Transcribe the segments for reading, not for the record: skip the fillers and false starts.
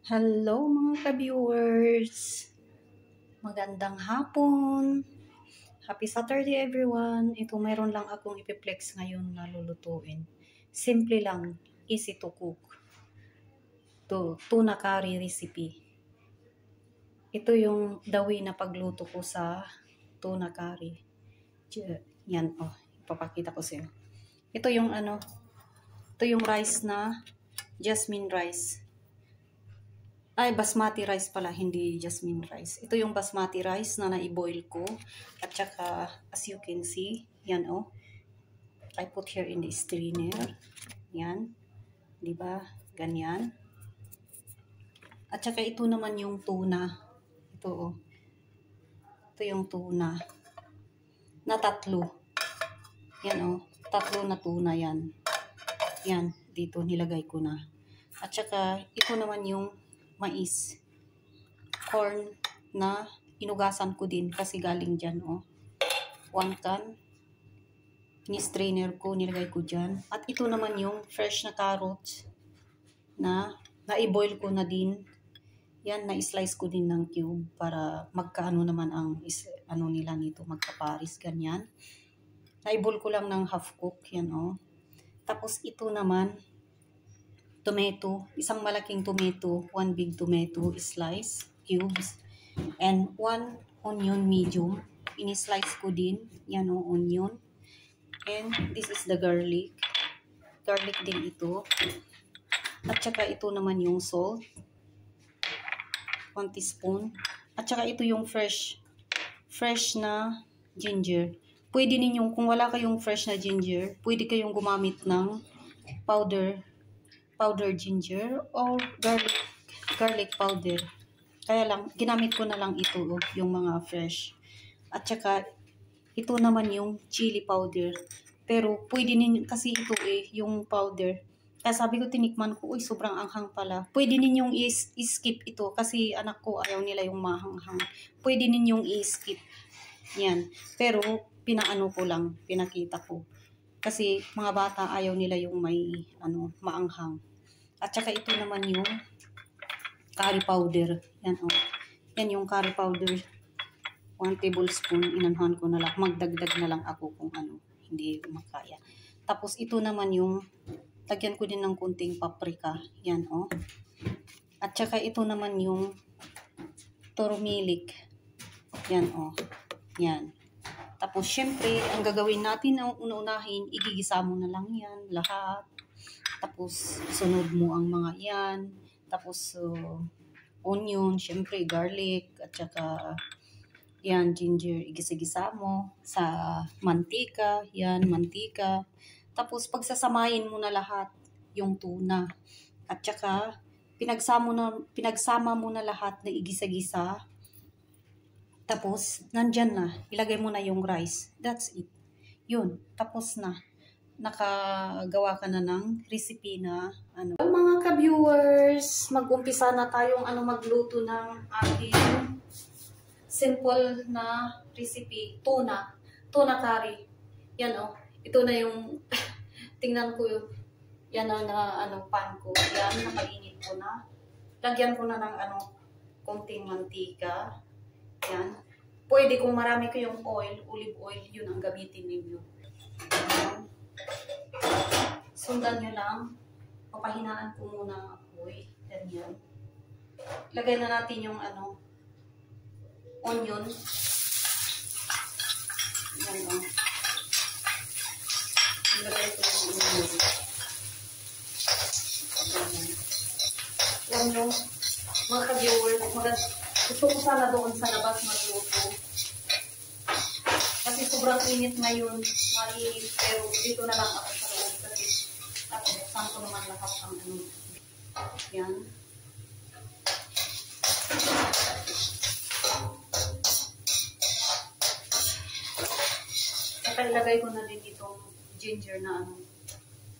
Hello mga ka-viewers! Magandang hapon! Happy Saturday everyone! Ito mayroon lang akong ipiplex ngayon na lulutuin. Simple lang, easy to cook. Tuna curry recipe. Ito yung the way na pagluto ko sa tuna curry. Yan, ipapakita ko sa iyo. Ito yung rice na jasmine rice. Ay, basmati rice pala, hindi jasmine rice. Ito yung basmati rice na na-boil ko. At saka, as you can see, yan I put here in the strainer. Yan. Diba? Ganyan. At saka ito naman yung tuna. Ito Ito yung tuna. Na tatlo. Yan tatlo na tuna yan. Yan. Dito nilagay ko na. At saka, ito naman yung mais. Corn na inugasan ko din kasi galing dyan, 1 can. Ni-strainer ko, nilagay ko dyan. At ito naman yung fresh na carrots na na-boil ko na din. Yan, na-slice ko din ng cube para magkaano naman ang nila nito, magkaparis, ganyan. Na-boil ko lang ng half cook, yan Tapos ito naman, tomato, isang malaking tomato, 1 big tomato, slice, cubes, and 1 onion medium, ini-slice ko din, yan onion, and this is the garlic din ito, at saka ito naman yung salt, 1 teaspoon, at saka ito yung fresh na ginger. Pwede ninyong, kung wala kayong fresh na ginger, pwede kayong gumamit ng powder ginger or garlic powder. Kaya lang, ginamit ko na lang ito, yung mga fresh. At saka, ito naman yung chili powder. Pero, pwede ninyo, kasi ito yung powder. Kaya sabi ko, tinikman ko, sobrang anghang pala. Pwede ninyong i-skip ito, kasi anak ko, ayaw nila yung mahanghang. Pwede ninyong i-skip. Yan. Pero, pinaano ko lang, pinakita ko. Kasi, mga bata, ayaw nila yung may, maanghang. At saka ito naman yung curry powder. Yan Yan yung curry powder. 1 tablespoon. Inanhan ko na lang. Magdagdag na lang ako kung hindi makaya. Tapos ito naman yung, lagyan ko din ng kunting paprika. Yan At saka ito naman yung turmeric. Yan Yan. Tapos syempre, ang gagawin natin na una-unahin, igigisa mo na lang yan lahat. Tapos, sunod mo ang mga yan. Tapos, onion, syempre, garlic, at saka, yan, ginger, igisa-gisa mo sa mantika, yan, mantika. Tapos, pagsasamahin mo na lahat yung tuna. At saka, pinagsama mo na lahat na igisa-gisa. Tapos, nandyan na, ilagay mo na yung rice. That's it. Yun, tapos na. Nakagawa ka na ng recipe na Mga ka-viewers, mag-umpisa na tayong magluto ng ating simple na recipe, tuna curry. Yan ito na yung tingnan ko yung yan na pan ko. Yan, nakainit ko na. Lagyan ko na ng konting mantika. Yan. Pwede kung marami kayong olive oil, yun ang gamitin ninyo. Yan. Sundan nyo lang. Papahinaan ko muna ang apoy. Ganyan. Lagay na natin yung onion. Yan Lagay ko yung onion. Yan yung mga ka-viewers. Gusto ko sana doon sa labas magluto. Kasi sobrang init ngayon. Mainit. Pero dito na lang ako sa loob. Kasi buksan ko naman lahat ang Yan. At ilagay ko na din itong ginger na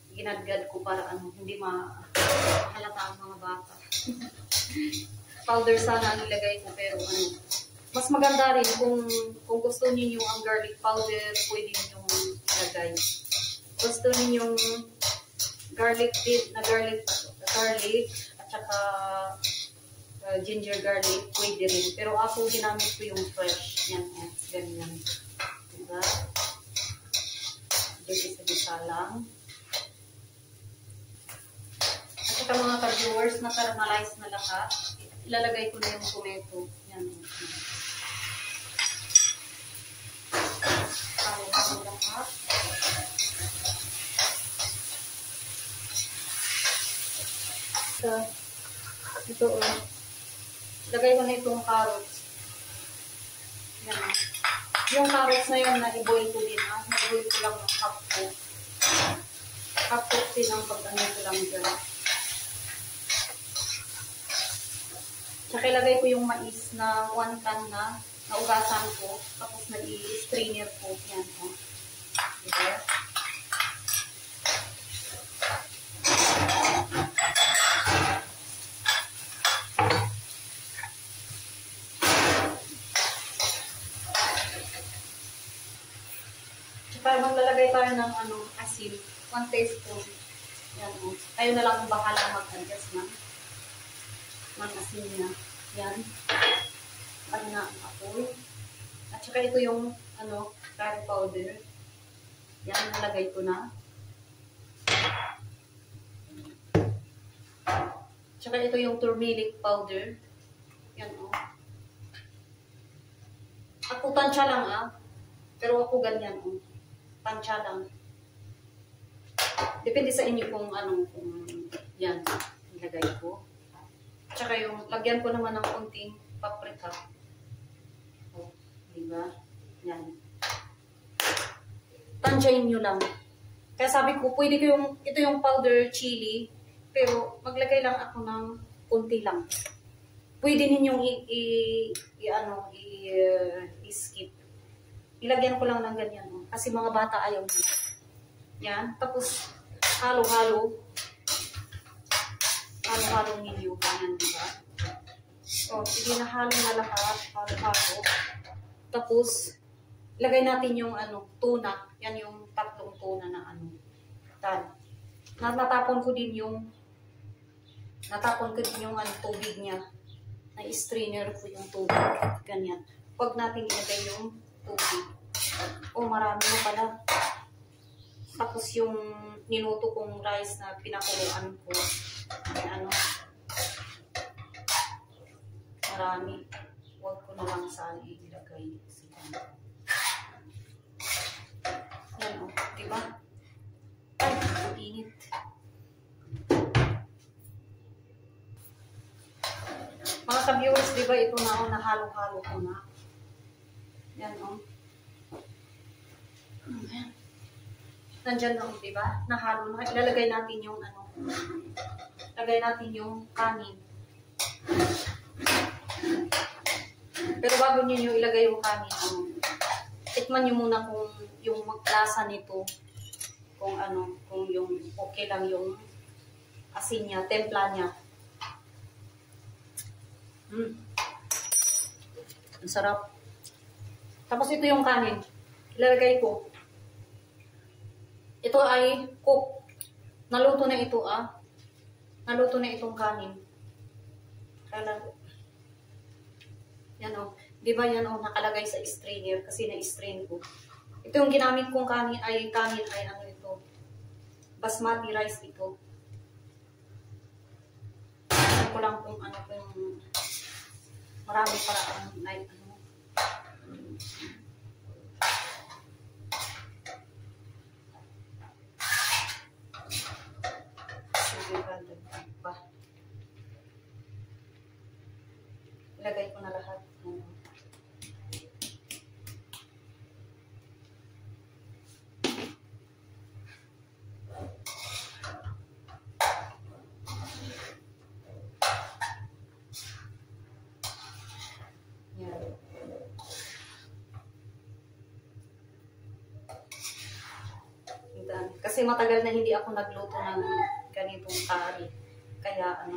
ginadgad ko para hindi mahalata ang mga bata. Powder sana ilagay ko pero mas maganda rin kung gusto niyo ang garlic powder, pwede niyo ilagay. Gusto niyo garlic at saka ginger garlic, pwede rin. Pero ako, ginamit ko yung fresh. Yan, yan. Ganyan. Diba? Isa-isa lang. At saka mga ka-viewers, na-caramelize na lahat. Ilalagay ko na yung tomato. Yan. Halo-halo lahat. Ito, lagay ko na itong carrots. Yan. Yung carrots na yun, na-i-boil ko din. Na-i-boil ko lang ng half cook. Half cook din ang pag-ano ko lang dyan. Tsaka ilagay ko yung mais na wonton na naugasan ko. Tapos nag-i-strainer ko. Yan. Diba? Para maglalagay tayo ng asin, 1 teaspoon. Yan o. Kayo na lang bahala mag-adjust ng asin niya. Yan. Ano na ang apoy. At saka ito yung curry powder. Yan, nalagay ko na. Tsaka ito yung turmeric powder. Yan o. Ako tansya lang pero ako ganyan o. Tansya lang. Depende sa inyo kung kung yan, ilagay ko. Tsaka yung, lagyan ko naman ng konting paprika. O, diba? Yan. Tansyahin nyo lang. Kaya sabi ko, pwede ko ito yung powder chili, pero maglagay lang ako ng konti lang. Pwede ninyong i-skip. Ilagyan ko lang ng ganyan. Kasi mga bata ayaw nila. Yan. Tapos, halo-halo. Halo-halo ninyo. Ganyan, diba? So, sige na halo na lahat. Halo-halo. Tapos, ilagay natin yung tuna. Yan yung tatlong tuna na natapon ko din yung tubig niya. Na-strainer ko yung tubig. Ganyan. Huwag natin ilagay yung tubig. Marami na pala. Tapos yung niluto kong rice na pinakuluan ko. Marami. Huwag ko na lang saan ilagay. Yan o. Diba? Ay, init. Mga ka-viewers, diba ito na nahalo-halo ko na. Yan o. Nandyan na, diba? Nahalo na. Ilalagay natin yung lagay natin yung kanin. Pero bago niyo ilagay yung kanin, tikman niyo muna kung yung maglasa nito, kung yung okay lang yung asin niya, templa niya. Ang sarap. Tapos ito yung kanin. Ilalagay ko. Ito ay cook. Naluto na ito Naluto na itong kanin. Yan o. Diba yan o, nakalagay sa strainer kasi na-strain ko. Ito yung ginamit kong kanin ay ito. Basmati rice ito. Alam ko lang kung kung marami para ilagay ko na lahat. Kasi matagal na hindi ako nagluto ng ganitong curry. Kaya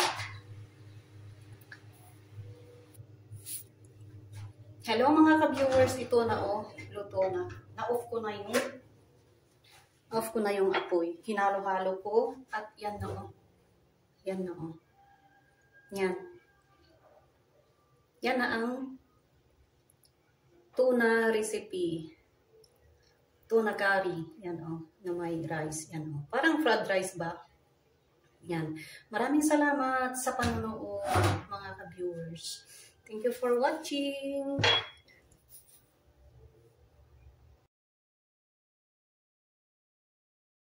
Hello mga ka-viewers, ito na luto na. Na-off ko na yung apoy. Hinalo-halo ko at yan na Yan. Yan na ang tuna recipe. Tuna curry. Yan na may rice. Yan parang fried rice ba? Yan. Maraming salamat sa panonood, mga ka-viewers. Thank you for watching.